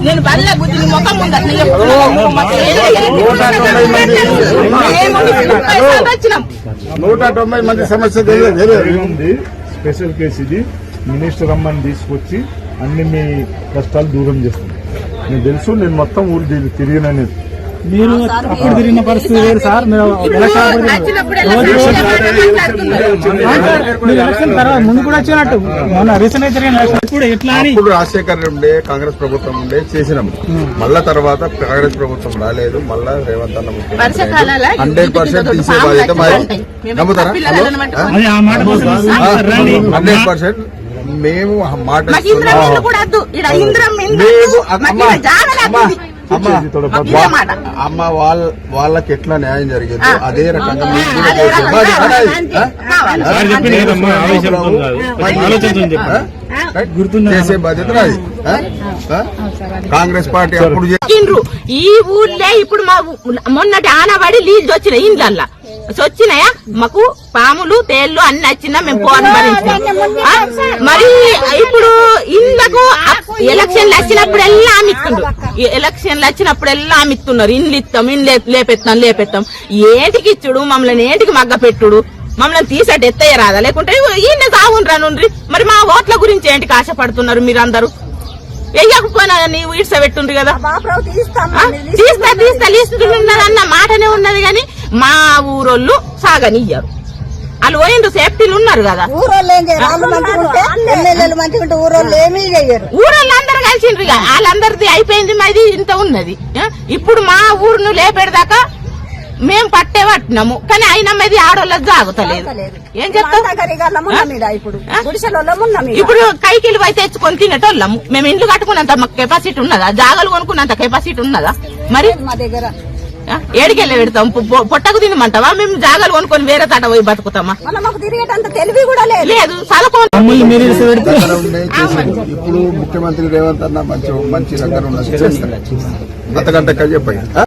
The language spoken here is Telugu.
నేను బల్ల బుద్ధి ముఖం ముందు 190 మంది సమస్య ఉంది. స్పెషల్ కేసు ఇది. మినిస్టర్ అమ్మని తీసుకొచ్చి అన్ని మీ కష్టాలు దూరం చేస్తుంది. నేను తెలుసు, నేను మొత్తం ఊరు తిరిగినని. మీరు అప్పుడు తిరిగిన పరిస్థితి వేరు సార్. ఎలక్షన్ తర్వాత ముందు కూడా వచ్చినట్టు మొన్న రీసెంట్ జరిగిన కూడా ఎట్లా అని ఇప్పుడు రాజశేఖర్ ఉండే కాంగ్రెస్ ప్రభుత్వం ఉండే చేసినాం. మళ్ళా తర్వాత కాంగ్రెస్ ప్రభుత్వం రాలేదు. మళ్ళా రేవంత్ అన్న 100% తీసే బాధ్యత నమ్ముతారా? 100% మేము మాట అమ్మ వాళ్ళకి ఎట్లా న్యాయం జరిగిందో అదే రకంగా చేసే బాధ్యత నాది. కాంగ్రెస్ పార్టీ అప్పుడు ఈ ఊర్లే ఇప్పుడు మా మొన్నటి ఆనవాడి లీజ్ వచ్చినాయి. ఇండ్లల్లా వచ్చినాయా మాకు పాములు తేళ్లు అన్ని వచ్చినా మేము పోను భరించాం. మరి ఇప్పుడు ఇండ్లకు ఎలక్షన్లు వచ్చినప్పుడెల్లా అమ్మిస్తుండ్రు. ఎలక్షన్లు వచ్చినప్పుడెల్లా అమ్మిస్తున్నారు. ఇండ్లు ఇస్తాం, ఇండ్లు లేపెత్తాం. ఏంటికి ఇచ్చుడు? మమ్మల్ని ఏంటికి మగ్గ పెట్టుడు? మమ్మల్ని తీసట్టు ఎత్తయ్య రాదా? లేకుంటే ఈయన సాగుండ్రా నుండ్రి. మరి మా ఓట్ల గురించి ఏంటికి ఆశపడుతున్నారు మీరందరూ? వెయ్యకపోయినా నీవు ఈడ్స పెట్టుండ్రు కదా. తీస్తా లిస్తున్నదన్న మాటనే ఉన్నది గాని మా ఊరోళ్ళు సాగనియ్యారు. వాళ్ళు పోయిండ్రు, సేఫ్టీలు ఉన్నారు కదా. ఊరోళ్ళు అందరు కలిసిండ్రు. వాళ్ళందరిది అయిపోయింది, మాది ఇంత ఉన్నది. ఇప్పుడు మా ఊరును లేపెడదాకా మేము పట్టినాము, కానీ అయినా మీది ఆడోళ్ళకి జాగుతలేదు. ఏం చెప్తాం? ఇప్పుడు కైకిలు పోయి తెచ్చుకొని తినేటోళ్ళము. మేము ఇండ్లు కట్టుకున్నంత మాకు కెపాసిటీ ఉన్నదా? జాగాలు కొనుక్కున్నంత కెపాసిటీ ఉన్నదా? మరి మా దగ్గర ఏడికెళ్ళి పెడతాం? పొట్టకు తినమంటావా? మేము జాగాలు కొనుక్కొని వేరే తాట పోయి బతుకుతామా? తెలివి కూడా లేదు. ఇప్పుడు ముఖ్యమంత్రి రేవంత్ అన్న మంచి దగ్గర ఉన్న అంతకంటే చెప్పండి.